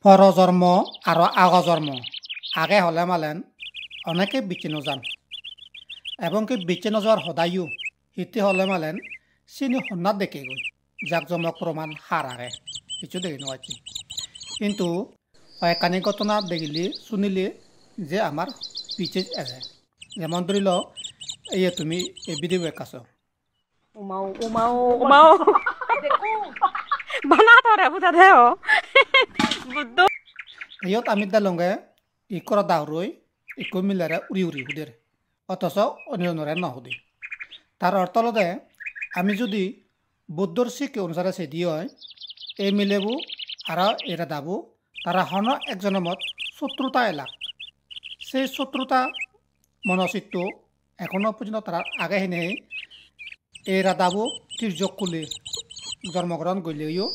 পরজন্ম আর আগজন্ম আগে হলে মালেন অনেকে বিচে নজান এবং কি বিচে নজার সদায়ও হিতে হলে মালেন চিনি সন্ন্যাত দেখে গই জাকজমক প্রমাণ হার আগে কিছু দেখে নোয়াছি কিন্তু কয়েকখানি ঘটনা দেখিলে শুনিলে যে আমার পিছে আছে যেমন ধরিল এই তুমি এই ভিডিও কাছ Umau, umau, umau. Bana thore buta theo. Buddo. ইয়ত আমি দালঙ্গে ই করা দাহরই ইকো মিলারে উড়ি উড়ি হুদের অথচ অনিয়নরে নহুদি তার অর্থ হল যে আমি যদি বুদ্ধর শিখ অনুসারে সেদি হয় এই মিলেবু আর এরা দাবু তারা হন একজনের মত শত্রুতা এলাক সেই শত্রুতা মনচিত্ত এখনো পর্যন্ত তারা আগে হেনে এরা দাবু তির্যক কুলি জন্মগ্রহণ করলেও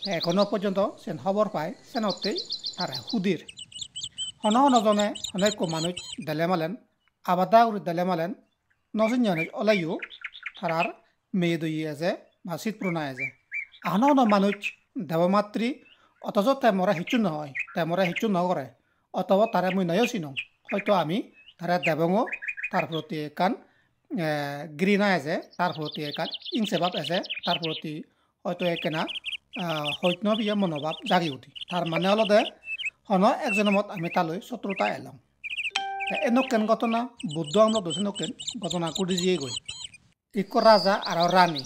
এখনো পর্যন্ত সেন খবর পায় সেনতেই তারা হুদির হন নজনে অনেক মানুষ দেলে মালেন আবাদা উড়ি দেলে মালেন নজন ওলাইও তারার মেয়ে দই আছে বা শীত পুরোনা আছে আহন মানুষ দেবমাতৃ অথচ তেমরা হিচু নহয় তেমরা হিচু নকরে অথবা তারা মই নয় চিনো হয়তো আমি তারা দেবঙো তার প্রতি একান ঘৃণা আছে তার প্রতি একান ইনসেভাব আছে তার প্রতি হয়তো একেনা হৈতনবীয় মনোভাব জাগি উঠি তার মানে হলো যে হন একজনের মত আমি তালৈ শত্রুতা এলাম এনেকেন ঘটনা বুদ্ধ আমরা দোষে নকেন ঘটনা করে দিয়ে গই ইক রাজা আর রানী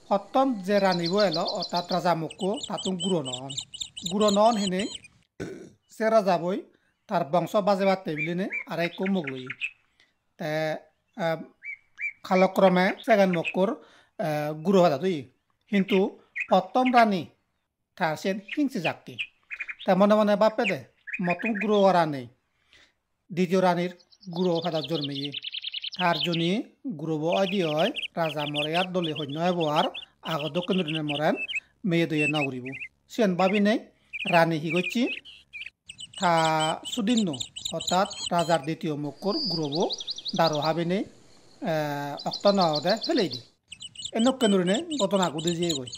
সপ্তম যে রানীব এলো অর্থাৎ রাজা মুকো তাতো গুরু নহন হেনে সে রাজা বই তার বংশ বাজেবা টেবিলিনে আর এক মুখ লই কালক্রমে সেকেন্ড মকুর গুরু হাজা তুই কিন্তু প্রথম রানী তার সে হিংসে জাতি তা মনে মনে বাপে দে মতন গুরু রানী দ্বিতীয় রানীর গুরু ফাদা জন্মিয়ে তার জন্য গুরু অদি হয় রাজা মরে আর দলে সৈন্য আর আগ দক্ষিণ দিনে মরেন মেয়ে দইয়ে নাগরিব সেন ভাবি নেই রানী হিগছি তা সুদিন অর্থাৎ রাজার দ্বিতীয় মুখর গুরুব দারো হাবি নেই অক্ত নদে ফেলেই দি এনক কেন্দ্রে ঘটনা গুদি দিয়ে গই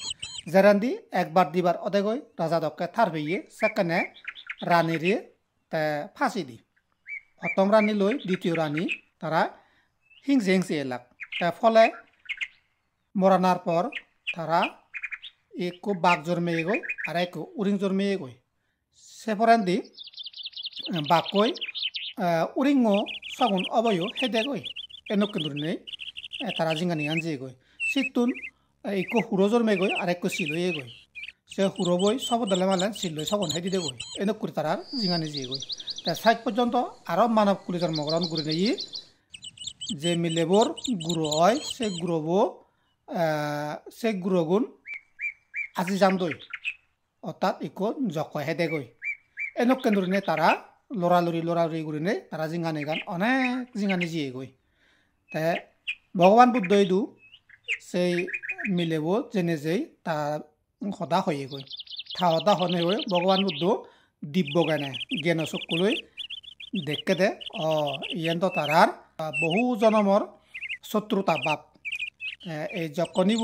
জেরান্দি একবার দিবার অদে গই রাজা দক্ষে থার পেয়ে সেখানে রানীর ফাঁসি দি প্রথম রানী লই দ্বিতীয় রানী তারা হিংসে হিংসে এলাক ফলে মরানার পর তারা এক বাঘ জন্মিয়ে গই আর এক উরিং জন্মিয়ে গই সে পরান্দি বাঘই উরিংও সগুন অবয় হেদে গই এনক কিন্তু নেই তারা জিঙ্গানি আনজিয়ে গই সিতুন এক হুড়ো জন্মে গই আর এক সিলইয়ে গই সে হুড়ো বই সব দলে মালেন সিলই সগুন হেদি দে গই এনক করে তারা জিঙ্গানি জিয়ে গই তা সাইড পর্যন্ত আরও মানব কুলি জন্মগ্রহণ করে নেই যে মিলেবর গুরু হয় সে গুরুগুণ আজি যাম দই অর্থাৎ ইকো জকয় হেদে গই এনক কেন্দ্রে তারা লড়ালড়ি করে নে তারা জিঙ্গানি গান অনেক জিঙ্গানি জিয়ে গই তে ভগবান বুদ্ধই দু সেই মিলেব যেনে যেই তা সদা হয়ে গই থা সদা হনে গই ভগবান বুদ্ধ দিব্য জ্ঞান চকুলৈ দেখে দে ইয়েন্ত তারার বহু জনমৰ শত্রুতা বাপ এই যকনিব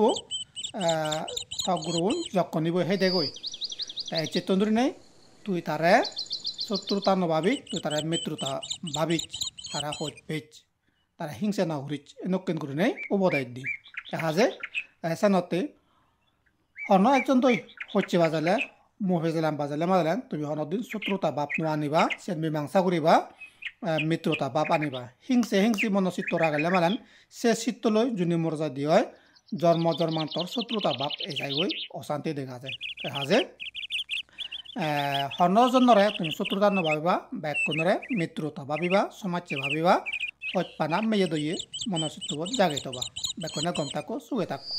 গুরু যকনিব সেই দে গই চেতনদুরি নেই তুই তারে শত্রুতা নভাবিক তুই তারা মিত্রতা ভাবিক তারা হইচ তারা হিংসা না হরিচ এনেকেন করে নেই উপদায় দি হাজে সেনতে হন একজন তৈ হচ্ছে বাজালে মুহেজালাম বাজালে মাজালেন তুমি হনদিন শত্রুতা বাপ নো আনিবা সেন মীমাংসা করিবা মিত্রতা বাপ আনিবা হিংসি মনচিত্ত রাগালে মালেন সে চিত্তলৈ যোনে মর্যা দি হয় জন্মান্তর শত্রুতা বাপ এই যাই গই অশান্তি দেখা যায় হাজে হনজনরে তুমি শত্রুতা নভাবিবা ব্যাকুণরে মিত্রতা ভাবিবা সমাজে ভাবিবা সৎপানা মেয়ে দইয়ে মনচিত্তবত জাগে তবা ব্যাকুণে গম থাকো চুগে থাকো